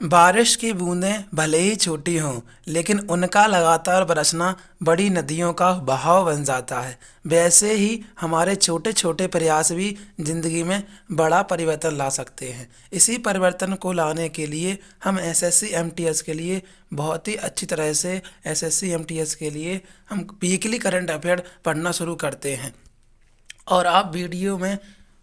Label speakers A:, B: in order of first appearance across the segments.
A: बारिश की बूंदें भले ही छोटी हों, लेकिन उनका लगातार बरसना बड़ी नदियों का बहाव बन जाता है। वैसे ही हमारे छोटे छोटे प्रयास भी जिंदगी में बड़ा परिवर्तन ला सकते हैं। इसी परिवर्तन को लाने के लिए हम एसएससी एमटीएस के लिए बहुत ही अच्छी तरह से एसएससी एमटीएस के लिए हम वीकली करंट अफेयर पढ़ना शुरू करते हैं। और आप वीडियो में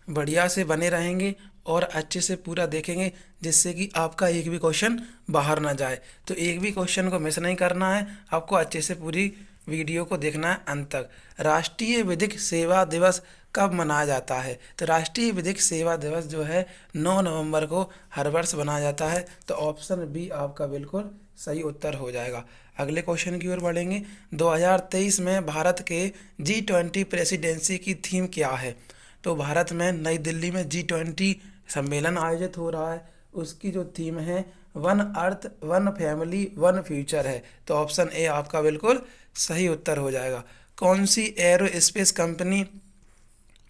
A: बढ़िया से बने रहेंगे और अच्छे से पूरा देखेंगे, जिससे कि आपका एक भी क्वेश्चन बाहर ना जाए। तो एक भी क्वेश्चन को मिस नहीं करना है, आपको अच्छे से पूरी वीडियो को देखना है अंत तक। राष्ट्रीय विधिक सेवा दिवस कब मनाया जाता है? तो राष्ट्रीय विधिक सेवा दिवस जो है 9 नवंबर को हर वर्ष मनाया जाता है। तो ऑप्शन बी आपका बिल्कुल सही उत्तर हो जाएगा। अगले क्वेश्चन की ओर बढ़ेंगे। 2023 में भारत के G20 प्रेसिडेंसी की थीम क्या है? तो भारत में नई दिल्ली में G20 सम्मेलन आयोजित हो रहा है। उसकी जो थीम है one earth one family one future है। तो ऑप्शन ए आपका बिल्कुल सही उत्तर हो जाएगा। कौन सी एरोस्पेस कंपनी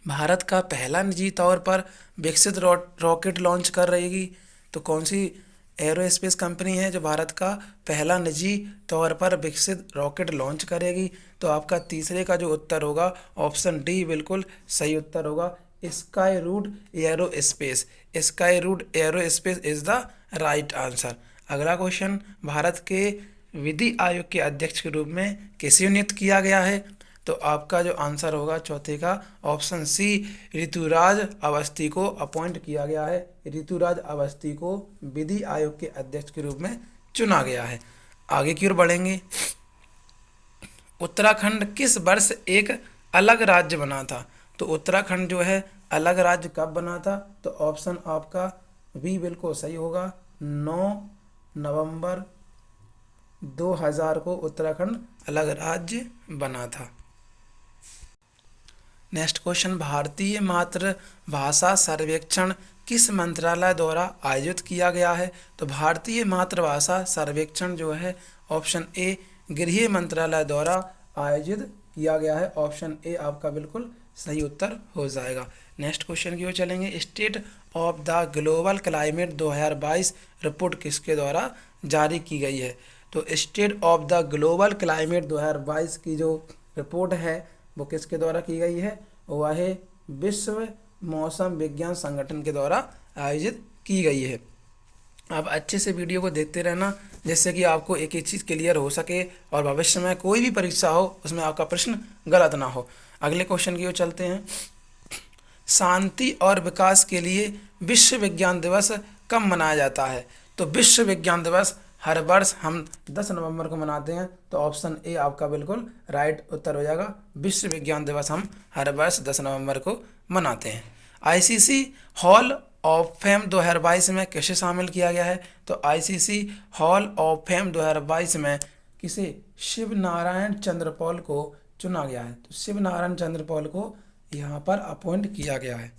A: भारत का पहला निजी तौर पर विकसित रॉकेट लॉन्च कर रहेगी? तो कौन सी एरोस्पेस कंपनी है जो भारत का पहला निजी तौर पर विकसित रॉकेट लॉन्च करेगी? तो आपका तीसरे का जो उत्तर होगा ऑप्शन डी बिल्कुल सही उत्तर होगा, sky route aerospace. Sky route aerospace is the right answer. अगला क्वेश्चन, भारत के विधि आयोग के अध्यक्ष के रूप में किसे नियुक्त किया गया है? तो आपका जो आंसर होगा चौथे का ऑप्शन सी, ऋतुराज अवस्थी को अपॉइंट किया गया है। ऋतुराज अवस्थी को विधि आयोग के अध्यक्ष के रूप में चुना गया है। आगे की ओर बढ़ेंगे। उत्तराखंड किस वर्ष एक अलग राज्य बना था? तो उत्तराखंड जो है अलग राज्य कब बना था? तो ऑप्शन आपका बी बिल्कुल सही होगा, 9 नवंबर 2000 को उत्तराखंड अलग राज्य बना था। नेक्स्ट क्वेश्चन, भारतीय मातृभाषा सर्वेक्षण किस मंत्रालय द्वारा आयोजित किया गया है? तो भारतीय मातृभाषा सर्वेक्षण जो है ऑप्शन ए गृह मंत्रालय द्वारा आयोजित किया गया है। ऑप्शन ए आपका बिल्कुल सही उत्तर हो जाएगा। नेक्स्ट क्वेश्चन की ओर चलेंगे। State of the global climate 2022 report किसके द्वारा जारी की गई है? तो state of the global climate 2022 की जो रिपोर्ट है वो किसके द्वारा की गई है? वह है विश्व मौसम विज्ञान संगठन के द्वारा आयोजित की गई है। आप अच्छे से वीडियो को देखते रहना, जिससे कि आपको एक एक चीज़ क्लियर हो सके और भविष्य में कोई भी परीक्षा हो उसमें आपका प्रश्न गलत ना हो। अगले क्वेश्चन की ओर चलते हैं। शांति और विकास के लिए विश्व विज्ञान दिवस कब मनाया जाता है? तो विश्व विज्ञान दिवस हर वर्ष हम 10 नवंबर को मनाते हैं। तो ऑप्शन ए आपका बिल्कुल राइट उत्तर हो जाएगा। विश्व विज्ञान दिवस हम हर वर्ष 10 नवंबर को मनाते हैं। आईसीसी हॉल ऑफ फेम 2022 में किसे शामिल किया गया है? तो आईसीसी हॉल ऑफ फेम 2022 में किसे? शिव नारायण चंद्रपॉल को चुना गया है। तो शिव नारायण चंद्रपॉल को यहाँ पर अपॉइंट किया गया है।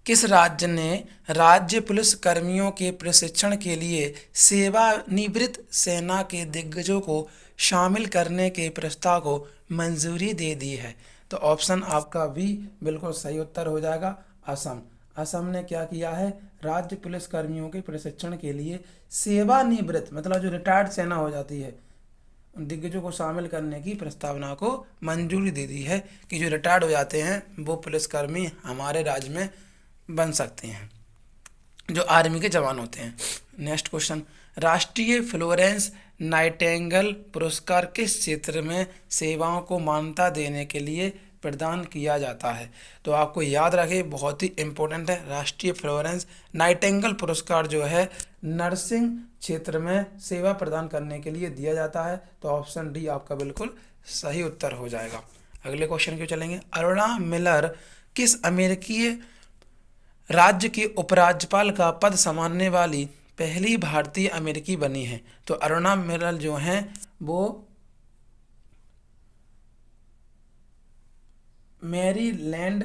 A: किस राज्य ने राज्य पुलिस कर्मियों के प्रशिक्षण के लिए सेवानिवृत्त सेना के दिग्गजों को शामिल करने के प्रस्ताव को मंजूरी दे दी है? तो ऑप्शन आपका बी बिल्कुल सही उत्तर हो जाएगा, असम। असम ने क्या किया है? राज्य पुलिस कर्मियों के प्रशिक्षण के लिए सेवानिवृत्त मतलब जो रिटायर्ड सेना हो जाती है उन दिग्गजों को शामिल करने की प्रस्तावना को मंजूरी दे दी है कि जो रिटायर्ड हो जाते हैं वो पुलिसकर्मी हमारे राज्य में बन सकते हैं, जो आर्मी के जवान होते हैं। नेक्स्ट क्वेश्चन, राष्ट्रीय फ्लोरेंस नाइटिंगेल पुरस्कार किस क्षेत्र में सेवाओं को मान्यता देने के लिए प्रदान किया जाता है? तो आपको याद रखे, बहुत ही इम्पोर्टेंट है। राष्ट्रीय फ्लोरेंस नाइटिंगेल पुरस्कार जो है नर्सिंग क्षेत्र में सेवा प्रदान करने के लिए दिया जाता है। तो ऑप्शन डी आपका बिल्कुल सही उत्तर हो जाएगा। अगले क्वेश्चन क्यों चलेंगे। अरुणा मिलर किस अमेरिकी राज्य के उपराज्यपाल का पद संभालने वाली पहली भारतीय अमेरिकी बनी है? तो अरुणा मिलर जो हैं वो मैरीलैंड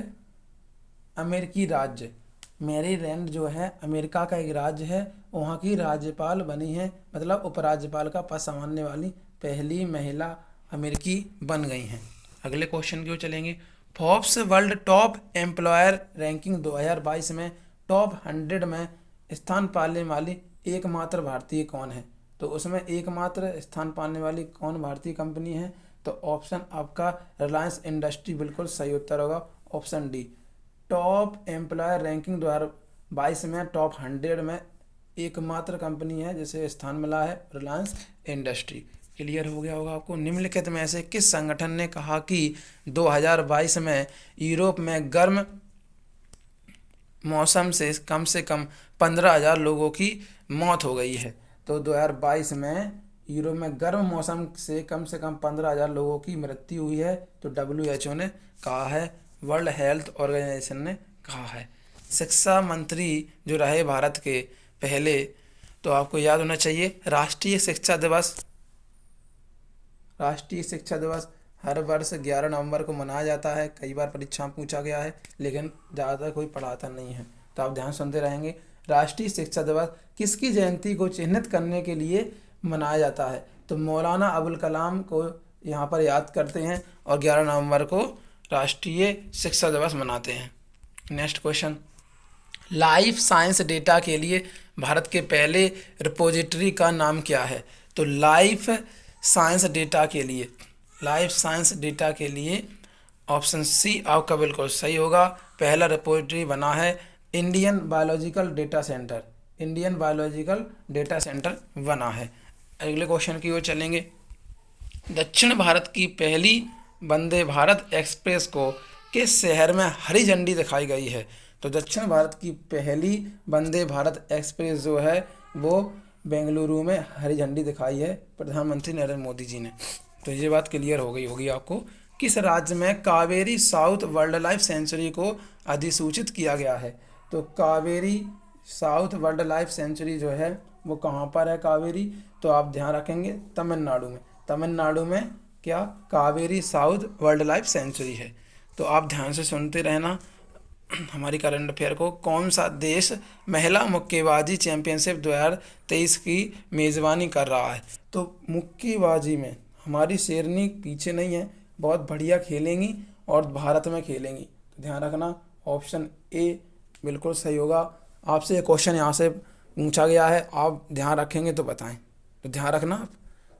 A: अमेरिकी राज्य, मैरीलैंड जो है अमेरिका का एक राज्य है, वहाँ की राज्यपाल बनी है, मतलब उपराज्यपाल का पद संभालने वाली पहली महिला अमेरिकी बन गई हैं। अगले क्वेश्चन की ओर चलेंगे। Forbes world top employer ranking 2022 में टॉप 100 में स्थान पाने वाली एकमात्र भारतीय कौन है? तो उसमें एकमात्र स्थान पाने वाली कौन भारतीय कंपनी है? तो ऑप्शन आपका रिलायंस इंडस्ट्री बिल्कुल सही उत्तर होगा, option D. Top employer ranking 2022 में टॉप 100 में एकमात्र कंपनी है जिसे स्थान मिला है, रिलायंस इंडस्ट्री। क्लियर हो गया होगा आपको। निम्नलिखित में से किस संगठन ने कहा कि 2022 में यूरोप में गर्म मौसम से कम 15,000 लोगों की मौत हो गई है? तो 2022 में यूरोप में गर्म मौसम से कम 15,000 लोगों की मृत्यु हुई है। तो WHO ने कहा है, वर्ल्ड हेल्थ ऑर्गेनाइजेशन ने कहा है। शिक्षा मंत्री जो रहे भारत के पहले, तो आपको याद होना चाहिए राष्ट्रीय शिक्षा दिवस हर वर्ष 11 नवंबर को मनाया जाता है। कई बार परीक्षा में पूछा गया है, लेकिन ज़्यादातर कोई पढ़ाता नहीं है, तो आप ध्यान सुनते रहेंगे। राष्ट्रीय शिक्षा दिवस किसकी जयंती को चिन्हित करने के लिए मनाया जाता है? तो मौलाना अबुल कलाम को यहाँ पर याद करते हैं और 11 नवंबर को राष्ट्रीय शिक्षा दिवस मनाते हैं। Next question, life science data के लिए भारत के पहले रिपोजिटरी का नाम क्या है? तो लाइफ साइंस डेटा के लिए ऑप्शन सी आपका बिल्कुल सही होगा। पहला रिपोजिटरी बना है इंडियन बायोलॉजिकल डेटा सेंटर बना है। अगले क्वेश्चन की ओर चलेंगे। दक्षिण भारत की पहली वंदे भारत एक्सप्रेस को किस शहर में हरी झंडी दिखाई गई है? तो दक्षिण भारत की पहली वंदे भारत एक्सप्रेस जो है वो बेंगलुरु में हरी झंडी दिखाई है प्रधानमंत्री नरेंद्र मोदी जी ने। तो ये बात क्लियर हो गई होगी आपको। किस राज्य में Kaveri south wild life sanctuary को अधिसूचित किया गया है? तो Kaveri south wild life sanctuary जो है वो कहाँ पर है कावेरी? तो आप ध्यान रखेंगे तमिलनाडु में क्या Kaveri south wild life sanctuary है। तो आप ध्यान से सुनते रहना हमारी करंट अफेयर को। कौन सा देश महिला मुक्केबाजी चैंपियनशिप 2023 की मेज़बानी कर रहा है? तो मुक्केबाजी में हमारी शेरनी पीछे नहीं है, बहुत बढ़िया खेलेंगी और भारत में खेलेंगी। तो ध्यान रखना, ऑप्शन ए बिल्कुल सही होगा। आपसे ये क्वेश्चन यहाँ से पूछा गया है, आप ध्यान रखेंगे तो बताएं, तो ध्यान रखना आप।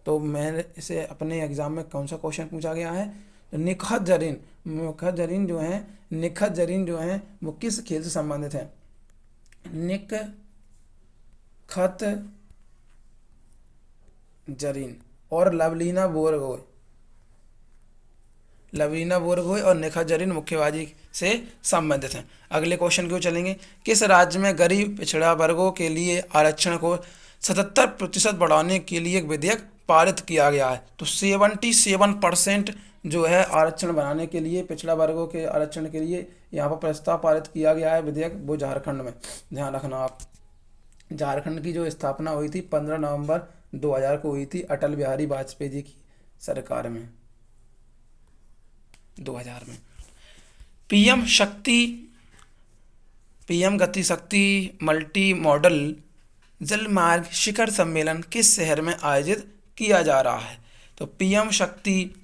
A: तो मैंने इसे अपने एग्ज़ाम में कौन सा क्वेश्चन पूछा गया है? निखत जरीन जो है वो किस खेल से संबंधित है? निखत जरीन और लवलीना बोरगोहे और निखत जरीन मुक्केबाजी से संबंधित हैं। अगले क्वेश्चन की ओर चलेंगे। किस राज्य में गरीब पिछड़ा वर्गों के लिए आरक्षण को 77% बढ़ाने के लिए एक विधेयक पारित किया गया है? तो 77% जो है आरक्षण बनाने के लिए, पिछड़ा वर्गों के आरक्षण के लिए यहाँ पर प्रस्ताव पारित किया गया है विधेयक, वो झारखंड में। ध्यान रखना आप। झारखंड की जो स्थापना हुई थी 15 नवंबर 2000 को हुई थी अटल बिहारी वाजपेयी जी की सरकार में, 2000 में। पीएम गति शक्ति मल्टी मॉडल जलमार्ग शिखर सम्मेलन किस शहर में आयोजित किया जा रहा है? तो पीएम शक्ति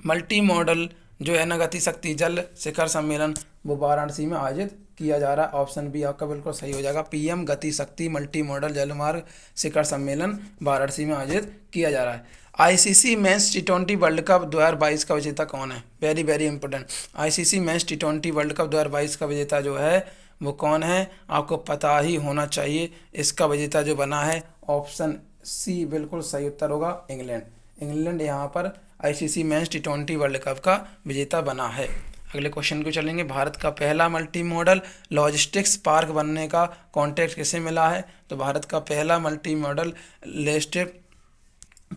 A: मल्टी मॉडल जो है ना गति शक्ति जल शिखर सम्मेलन वो वाराणसी में आयोजित किया जा रहा है। ऑप्शन बी आपका बिल्कुल सही हो जाएगा। पीएम गति शक्ति मल्टी मॉडल जलमार्ग शिखर सम्मेलन वाराणसी में आयोजित किया जा रहा है। ICC men's T20 world cup 2022 का विजेता कौन है? Very very important. ICC men's T20 world cup 2022 का विजेता जो है वो कौन है? आपको पता ही होना चाहिए। इसका विजेता जो बना है ऑप्शन सी बिल्कुल सही उत्तर होगा, इंग्लैंड यहाँ पर ICC men's T20 world cup का विजेता बना है। अगले क्वेश्चन को चलेंगे। भारत का पहला मल्टी मॉडल लॉजिस्टिक्स पार्क बनने का कॉन्ट्रैक्ट किसे मिला है? तो भारत का पहला मल्टी मॉडल लॉजिस्टिक्स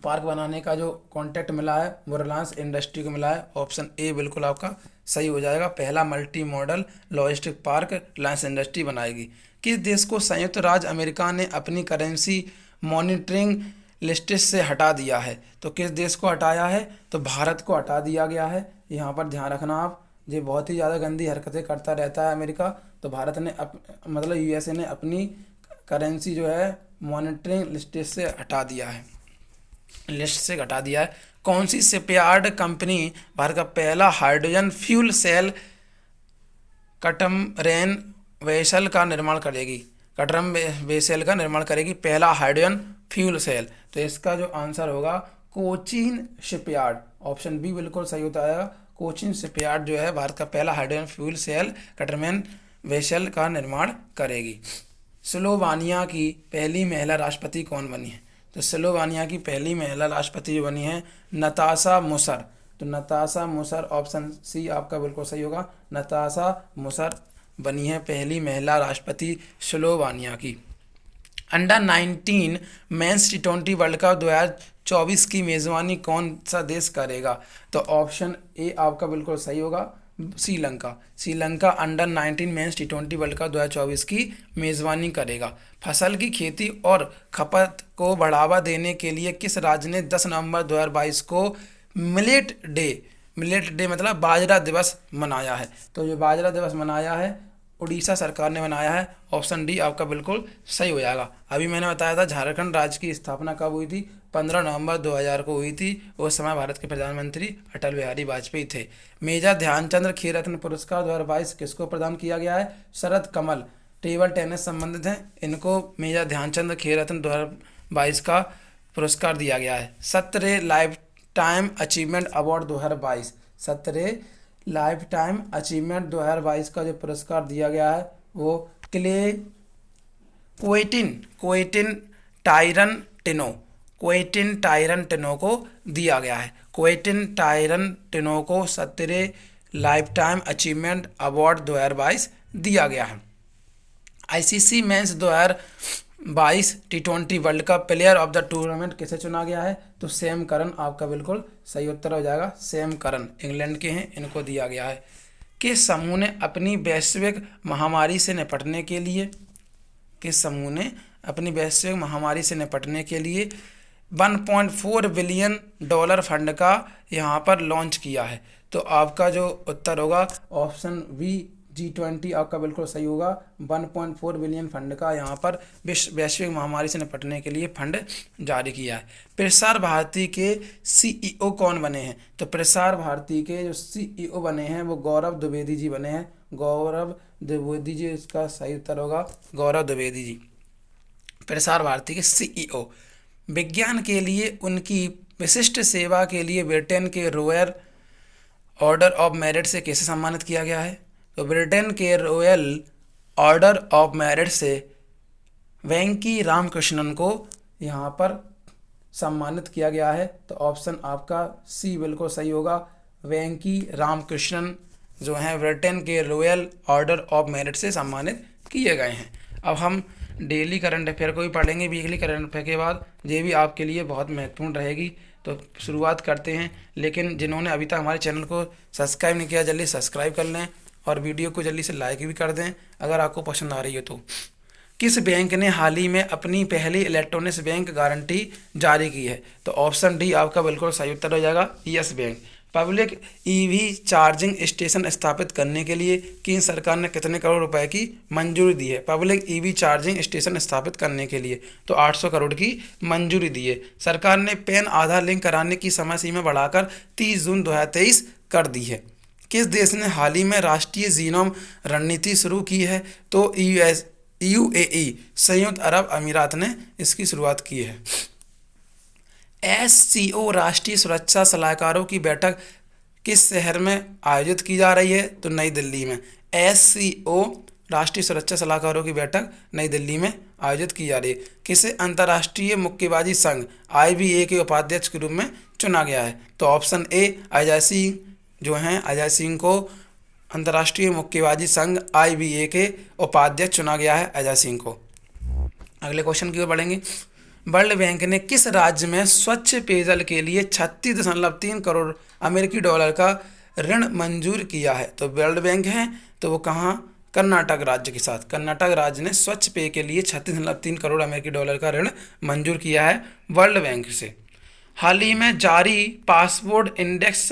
A: पार्क बनाने का जो कॉन्ट्रैक्ट मिला है वो रिलायंस इंडस्ट्री को मिला है। ऑप्शन ए बिल्कुल आपका सही हो जाएगा। पहला multi modal logistic park Reliance industry बनाएगी। किस देश को संयुक्त राज्य अमेरिका ने अपनी करेंसी मॉनिटरिंग लिस्ट से हटा दिया है? तो किस देश को हटाया है? तो भारत को हटा दिया गया है। यहाँ पर ध्यान रखना आप, ये बहुत ही ज़्यादा गंदी हरकतें करता रहता है अमेरिका। तो भारत ने मतलब यूएसए ने अपनी करेंसी जो है मॉनिटरिंग लिस्ट से हटा दिया है, कौन सी शिपयार्ड कंपनी भारत का पहला हाइड्रोजन फ्यूल सेल कैटमरैन वेसल का निर्माण करेगी? कटरम वेसल का निर्माण करेगी? पहला हाइड्रोजन फ्यूल सेल, तो इसका जो आंसर होगा कोचीन शिपयार्ड, ऑप्शन बी बिल्कुल सही होता है। कोचीन शिपयार्ड जो है भारत का पहला हाइड्रोजन फ्यूल सेल कटरमैन वेसल का निर्माण करेगी। स्लोवानिया की पहली महिला राष्ट्रपति कौन बनी है? तो स्लोवानिया की पहली महिला राष्ट्रपति जो बनी है नताशा मुसर, तो नताशा मुसर, ऑप्शन सी आपका बिल्कुल सही होगा। नताशा मुसर बनी है पहली महिला राष्ट्रपति स्लोवानिया की। Under 19 men's T20 world cup 2024 की मेज़बानी कौन सा देश करेगा? तो ऑप्शन ए आपका बिल्कुल सही होगा, Sri Lanka. Sri Lanka under 19 men's T20 world cup 2024 की मेज़बानी करेगा। फसल की खेती और खपत को बढ़ावा देने के लिए किस राज्य ने 10 नवंबर 2022 को मिलेट डे मतलब बाजरा दिवस मनाया है? तो जो बाजरा दिवस मनाया है उड़ीसा सरकार ने बनाया है, ऑप्शन डी आपका बिल्कुल सही हो जाएगा। अभी मैंने बताया था झारखंड राज्य की स्थापना कब हुई थी? 15 नवंबर 2000 को हुई थी। उस समय भारत के प्रधानमंत्री अटल बिहारी वाजपेयी थे। मेजर ध्यानचंद्र खेल रत्न पुरस्कार 2022 किसको प्रदान किया गया है? शरद कमल, टेबल टेनिस संबंधित हैं, इनको मेजर ध्यानचंद्र खेल रत्न 2022 का पुरस्कार दिया गया है। सत्रे लाइफ टाइम अचीवमेंट अवार्ड 2022, सत्रे लाइफ टाइम अचीवमेंट 2022 का जो पुरस्कार दिया गया है वो क्वेंटिन टायरन टिनो को दिया गया है। क्वेंटिन टायरन टिनो को सत्रे लाइफ टाइम अचीवमेंट अवार्ड 2022 दिया गया है। ICC men's 2022 T20 world cup player of the tournament किसे चुना गया है? तो सैम करन आपका बिल्कुल सही उत्तर हो जाएगा। सैम करन इंग्लैंड के हैं, इनको दिया गया है। किस समूह ने अपनी वैश्विक महामारी से निपटने के लिए 1.4 बिलियन डॉलर फंड का यहाँ पर लॉन्च किया है? तो आपका जो उत्तर होगा ऑप्शन बी G20 आपका बिल्कुल सही होगा। 1.4 बिलियन फंड का यहाँ पर वैश्विक महामारी से निपटने के लिए फंड जारी किया है। प्रसार भारती के CEO कौन बने हैं? तो प्रसार भारती के जो CEO बने हैं वो गौरव द्विवेदी जी बने हैं। गौरव द्विवेदी जी, इसका सही उत्तर होगा गौरव द्विवेदी जी, प्रसार भारती के CEO। विज्ञान के लिए उनकी विशिष्ट सेवा के लिए ब्रिटेन के रॉयल ऑर्डर ऑफ मेरिट से कैसे सम्मानित किया गया है? तो ब्रिटेन के रॉयल ऑर्डर ऑफ मेरिट से वेंकी रामकृष्णन को यहाँ पर सम्मानित किया गया है। तो ऑप्शन आपका सी बिल्कुल सही होगा। वेंकी रामकृष्णन जो हैं ब्रिटेन के रॉयल ऑर्डर ऑफ मेरिट से सम्मानित किए गए हैं। अब हम डेली करंट अफेयर को भी पढ़ेंगे वीकली करंट अफेयर के बाद, ये भी आपके लिए बहुत महत्वपूर्ण रहेगी। तो शुरुआत करते हैं, लेकिन जिन्होंने अभी तक हमारे चैनल को सब्सक्राइब नहीं किया जल्दी सब्सक्राइब कर लें और वीडियो को जल्दी से लाइक भी कर दें अगर आपको पसंद आ रही है तो। किस बैंक ने हाल ही में अपनी पहली इलेक्ट्रॉनिक बैंक गारंटी जारी की है? तो ऑप्शन डी आपका बिल्कुल सही उत्तर हो जाएगा, yes bank. Public EV charging station स्थापित करने के लिए केंद्र सरकार ने कितने करोड़ रुपए की मंजूरी दी है? पब्लिक ईवी चार्जिंग स्टेशन स्थापित करने के लिए तो 800 करोड़ की मंजूरी दी है। सरकार ने पैन आधार लिंक कराने की समय सीमा बढ़ाकर 30 जून 2023 कर दी है। किस देश ने हाल ही में राष्ट्रीय जीनोम रणनीति शुरू की है? तो UAE संयुक्त अरब अमीरात ने इसकी शुरुआत की है। SCO राष्ट्रीय सुरक्षा सलाहकारों की बैठक किस शहर में आयोजित की जा रही है? तो नई दिल्ली में। SCO राष्ट्रीय सुरक्षा सलाहकारों की बैठक नई दिल्ली में आयोजित की जा रही है। किसे अंतर्राष्ट्रीय मुक्केबाजी संघ IBA के उपाध्यक्ष के रूप में चुना गया है? तो ऑप्शन ए अजय सिंह जो हैं, अजय सिंह को अंतर्राष्ट्रीय मुक्केबाजी संघ IBA के उपाध्यक्ष चुना गया है, अजय सिंह को। अगले क्वेश्चन की ओर बढ़ेंगे। वर्ल्ड बैंक ने किस राज्य में स्वच्छ पेयजल के लिए 36.3 करोड़ अमेरिकी डॉलर का ऋण मंजूर किया है? तो वर्ल्ड बैंक है तो वो कहाँ? कर्नाटक राज्य के साथ। कर्नाटक राज्य ने स्वच्छ पेय के लिए 36.3 करोड़ अमेरिकी डॉलर का ऋण मंजूर किया है वर्ल्ड बैंक से। हाल ही में जारी पासपोर्ट इंडेक्स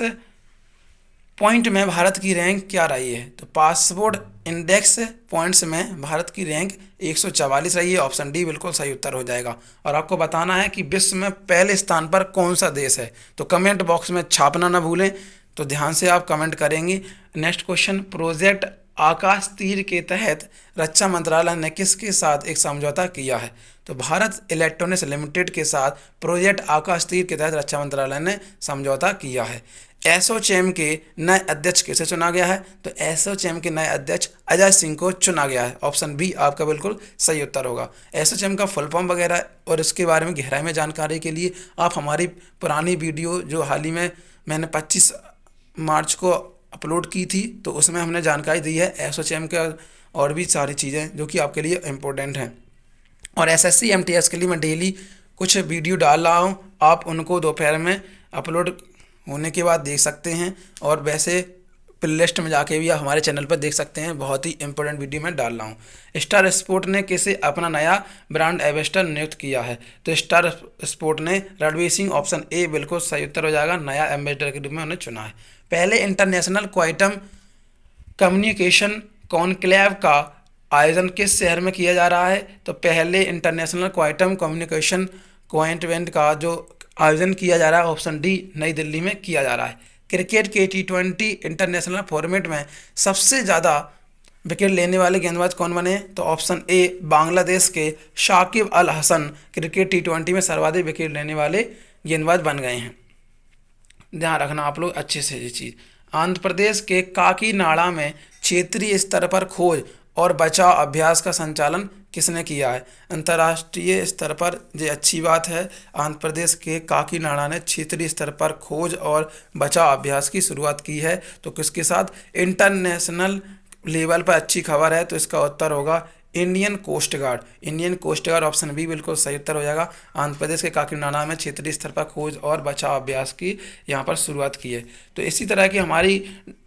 A: पॉइंट में भारत की रैंक क्या रही है? तो पासपोर्ट इंडेक्स पॉइंट्स में भारत की रैंक 144 रही है, ऑप्शन डी बिल्कुल सही उत्तर हो जाएगा। और आपको बताना है कि विश्व में पहले स्थान पर कौन सा देश है, तो कमेंट बॉक्स में छापना ना भूलें। तो ध्यान से आप कमेंट करेंगे। नेक्स्ट क्वेश्चन, प्रोजेक्ट आकाश तीर के तहत रक्षा मंत्रालय ने किसके साथ एक समझौता किया है? तो भारत इलेक्ट्रॉनिक्स लिमिटेड के साथ प्रोजेक्ट आकाश तीर के तहत रक्षा मंत्रालय ने समझौता किया है। एसोचैम के नए अध्यक्ष किसे चुना गया है? तो एसोचैम के नए अध्यक्ष अजय सिंह को चुना गया है। ऑप्शन बी आपका बिल्कुल सही उत्तर होगा। एसोचैम का फुल फॉर्म वगैरह और इसके बारे में गहराई में जानकारी के लिए आप हमारी पुरानी वीडियो जो हाल ही में मैंने 25 मार्च को अपलोड की थी, तो उसमें हमने जानकारी दी है एसोचैम का और भी सारी चीज़ें जो कि आपके लिए इम्पोर्टेंट हैं। और एसएससी एमटीएस के लिए मैं डेली कुछ वीडियो डाल रहा हूँ, आप उनको दोपहर में अपलोड होने के बाद देख सकते हैं। और वैसे प्लेलिस्ट में जाके भी आप हमारे चैनल पर देख सकते हैं, बहुत ही इंपॉर्टेंट वीडियो मैं डाल रहा हूँ। स्टार स्पोर्ट ने किसे अपना नया ब्रांड एम्बेसडर नियुक्त किया है? तो स्टार स्पोर्ट ने रणवीर सिंह, ऑप्शन ए बिल्कुल सही उत्तर हो जाएगा, नया एम्बेसडर के रूप में उन्हें चुना है। पहले इंटरनेशनल क्वांटम कम्युनिकेशन कॉन्क्लेव का आयोजन किस शहर में किया जा रहा है? तो पहले इंटरनेशनल क्वांटम कम्युनिकेशन क्वांटम का जो आयोजन किया जा रहा है, ऑप्शन डी नई दिल्ली में किया जा रहा है। क्रिकेट के T20 इंटरनेशनल फॉर्मेट में सबसे ज़्यादा विकेट लेने वाले गेंदबाज कौन बने? तो ऑप्शन ए बांग्लादेश के शाकिब अल हसन क्रिकेट T20 में सर्वाधिक विकेट लेने वाले गेंदबाज बन गए हैं। ध्यान रखना आप लोग अच्छे से ये चीज़। आंध्र प्रदेश के काकीनाडा में क्षेत्रीय स्तर पर खोज और बचाव अभ्यास का संचालन किसने किया है? अंतर्राष्ट्रीय स्तर पर, ये अच्छी बात है, आंध्र प्रदेश के काकीनाडा ने क्षेत्रीय स्तर पर खोज और बचाव अभ्यास की शुरुआत की है। तो किसके साथ? इंटरनेशनल लेवल पर अच्छी खबर है, तो इसका उत्तर होगा Indian coast guard. Indian coast guard, option B बिल्कुल सही उत्तर हो जाएगा। आंध्र प्रदेश के काकीनाडा में क्षेत्रीय स्तर पर खोज और बचाव अभ्यास की यहाँ पर शुरुआत की है। तो इसी तरह की हमारी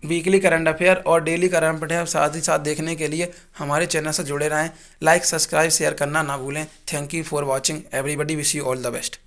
A: वीकली करंट अफेयर और डेली करंट अफेयर साथ ही साथ देखने के लिए हमारे चैनल से जुड़े रहें। लाइक, सब्सक्राइब, शेयर करना ना भूलें। Thank you for watching everybody, wish you all the best.